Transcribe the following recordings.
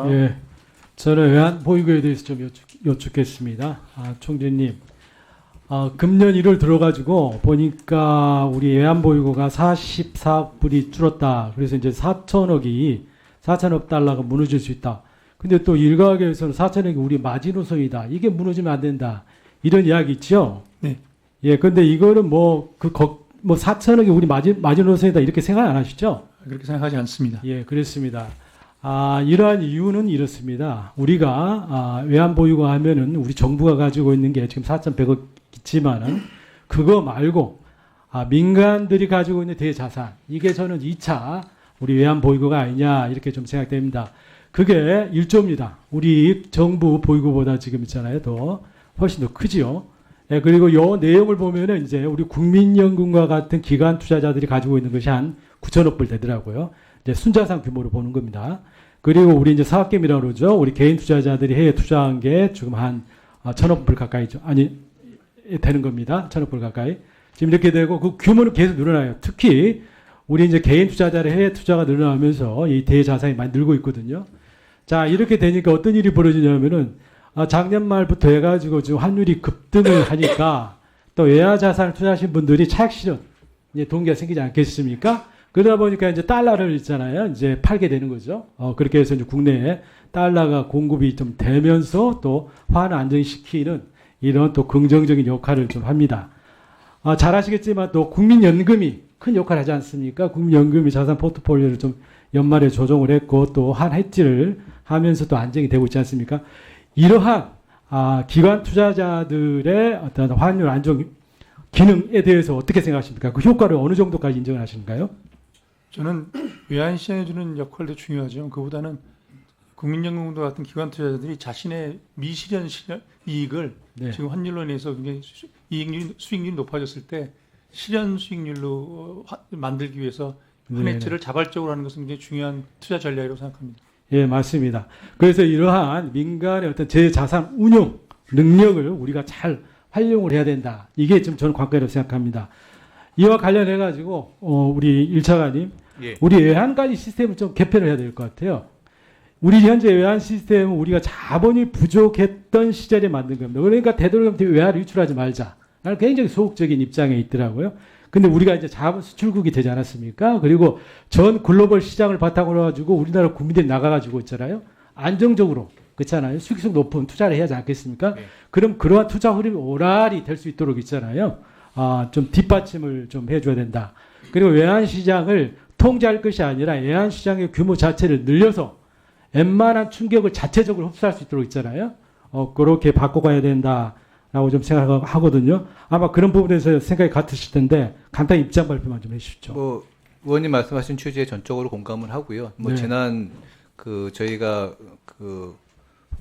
예, 저는 외환 보유고에 대해서 좀 여쭙겠습니다. 총재님, 금년 1월 들어가지고 보니까 우리 외환 보유고가 44억 불이 줄었다. 그래서 이제 4천억 달러가 무너질 수 있다. 근데 또 일각에서는 4천억이 우리 마지노선이다. 이게 무너지면 안 된다. 이런 이야기 있죠? 네. 예, 근데 이거는 뭐 4천억이 우리 마지노선이다. 이렇게 생각 안 하시죠? 그렇게 생각하지 않습니다. 예, 그렇습니다. 이러한 이유는 이렇습니다. 우리가 외환 보유고 하면은 우리 정부가 가지고 있는 게 지금 4,100억 있지만은 그거 말고 민간들이 가지고 있는 대자산, 이게 저는 2차 우리 외환 보유고가 아니냐 이렇게 좀 생각됩니다. 그게 1조입니다. 우리 정부 보유고보다 지금 있잖아요. 더 훨씬 더 크지요. 예, 그리고 요 내용을 보면은 이제 우리 국민연금과 같은 기관 투자자들이 가지고 있는 것이 한 9천억 불 되더라고요. 이제 순자산 규모로 보는 겁니다. 그리고 우리 이제 사학개미라고 그러죠. 우리 개인 투자자들이 해외 투자한 게 지금 한 1,000억 불 가까이죠. 되는 겁니다. 1,000억 불 가까이. 지금 이렇게 되고 그 규모는 계속 늘어나요. 특히 우리 이제 개인 투자자의 해외 투자가 늘어나면서 이 대자산이 많이 늘고 있거든요. 자, 이렇게 되니까 어떤 일이 벌어지냐면은 작년 말부터 해가지고 지금 환율이 급등을 하니까 또 외화 자산을 투자하신 분들이 차익 실현 동기가 생기지 않겠습니까? 그러다 보니까 이제 달러를 있잖아요. 이제 팔게 되는 거죠. 그렇게 해서 이제 국내에 달러가 공급이 좀 되면서 또 환을 안정시키는 이런 또 긍정적인 역할을 좀 합니다. 잘 아시겠지만 또 국민연금이 큰 역할을 하지 않습니까? 국민연금이 자산 포트폴리오를 좀 연말에 조정을 했고 또 한 해지를 하면서 또 안정이 되고 있지 않습니까? 이러한 기관 투자자들의 어떤 환율 안정 기능에 대해서 어떻게 생각하십니까? 그 효과를 어느 정도까지 인정을 하시는가요? 저는 외환시장에 주는 역할도 중요하죠. 그보다는 국민연금과 같은 기관 투자자들이 자신의 미실현 이익을 네. 지금 환율로 인해서 굉장히 수익률이 높아졌을 때 실현 수익률로 만들기 위해서 환해지를 자발적으로 하는 것은 굉장히 중요한 투자 전략이라고 생각합니다. 예, 맞습니다. 그래서 이러한 민간의 어떤 재자산 운용 능력을 우리가 잘 활용을 해야 된다. 이게 지금 저는 관건이라고 생각합니다. 이와 관련해가지고, 우리 1차관님, 예. 우리 외환관리 시스템을 좀 개편을 해야 될 것 같아요. 우리 현재 외환 시스템은 우리가 자본이 부족했던 시절에 만든 겁니다. 그러니까 되도록이면 외화를 유출하지 말자. 나는 굉장히 소극적인 입장에 있더라고요. 근데 우리가 이제 자본 수출국이 되지 않았습니까? 그리고 전 글로벌 시장을 바탕으로 가지고 우리나라 국민들이 나가가지고 있잖아요. 안정적으로, 그렇잖아요. 수익성 높은 투자를 해야 하지 않겠습니까? 네. 그럼 그러한 투자 흐름이 오랄이 될 수 있도록 있잖아요. 좀 뒷받침을 좀 해줘야 된다. 그리고 외환시장을 통제할 것이 아니라 외환시장의 규모 자체를 늘려서 웬만한 충격을 자체적으로 흡수할 수 있도록 있잖아요. 그렇게 바꿔가야 된다라고 좀 생각하거든요. 아마 그런 부분에서 생각이 같으실 텐데 간단히 입장 발표만 좀 해주시죠. 뭐 의원님 말씀하신 취지에 전적으로 공감을 하고요. 뭐 네. 지난 저희가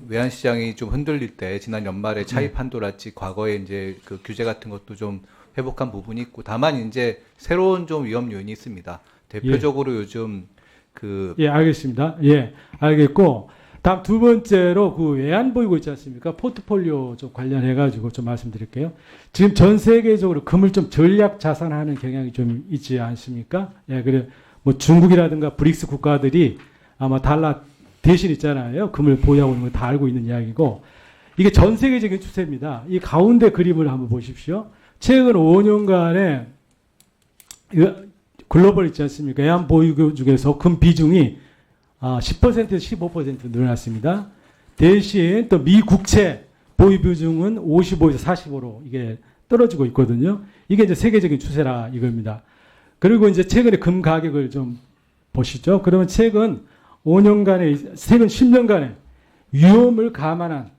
외환 시장이 좀 흔들릴 때 지난 연말에 차입 한도랄지 과거에 이제 그 규제 같은 것도 좀 회복한 부분이 있고 다만 이제 새로운 좀 위험 요인이 있습니다. 대표적으로 요즘 예, 알겠습니다. 예, 알겠고 다음 두 번째로 그 외환 보유고 있지 않습니까? 포트폴리오 좀 관련해가지고 좀 말씀드릴게요. 지금 전 세계적으로 금을 좀 전략 자산하는 경향이 좀 있지 않습니까? 예, 그래 뭐 중국이라든가 브릭스 국가들이 아마 달러 대신 있잖아요. 금을 보유하고 있는 거 다 알고 있는 이야기고 이게 전 세계적인 추세입니다. 이 가운데 그림을 한번 보십시오. 최근 5년간의 글로벌 있지 않습니까? 외환 보유고 중에서 금 비중이 10%에서 15% 늘어났습니다. 대신 또 미 국채 보유 비중은 55에서 45로 이게 떨어지고 있거든요. 이게 이제 세계적인 추세라 이겁니다. 그리고 이제 최근에 금 가격을 좀 보시죠. 그러면 최근 10년간의 위험을 감안한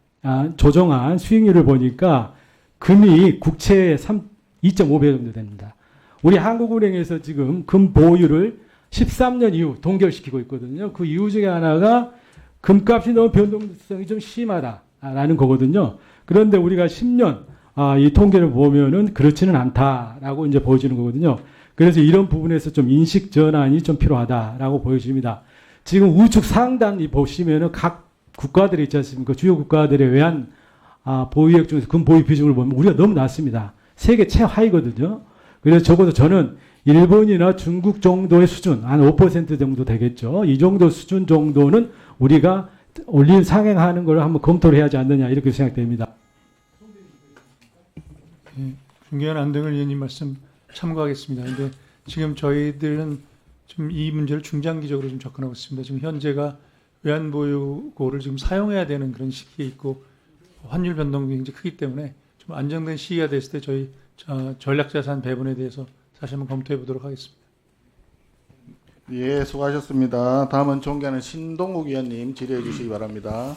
조정한 수익률을 보니까 금이 국채의 2.5배 정도 됩니다. 우리 한국은행에서 지금 금 보유를 13년 이후 동결시키고 있거든요. 그 이유 중에 하나가 금값이 너무 변동성이 좀 심하다라는 거거든요. 그런데 우리가 10년 이 통계를 보면은 그렇지는 않다라고 이제 보여지는 거거든요. 그래서 이런 부분에서 좀 인식 전환이 좀 필요하다라고 보여집니다. 지금 우측 상단이 보시면은 각 국가들이 있지 않습니까? 주요 국가들의 외환 보유액 중에서 금 보유 비중을 보면 우리가 너무 낮습니다. 세계 최하위거든요. 그래서 적어도 저는 일본이나 중국 정도의 수준, 한 5% 정도 되겠죠. 이 정도 수준 정도는 우리가 올린 상행하는 걸 한번 검토를 해야 하지 않느냐 이렇게 생각됩니다. 존경하는 안동일 의원님 말씀 참고하겠습니다. 근데 지금 저희들은 좀 이 문제를 중장기적으로 좀 접근하고 있습니다. 지금 현재가 외환보유고를 지금 사용해야 되는 그런 시기에 있고 환율 변동이 굉장히 크기 때문에 좀 안정된 시기가 됐을 때 저희 전략자산 배분에 대해서 다시 한번 검토해 보도록 하겠습니다. 예, 수고하셨습니다. 다음은 존경하는 신동욱 위원님 질의해 주시기 바랍니다.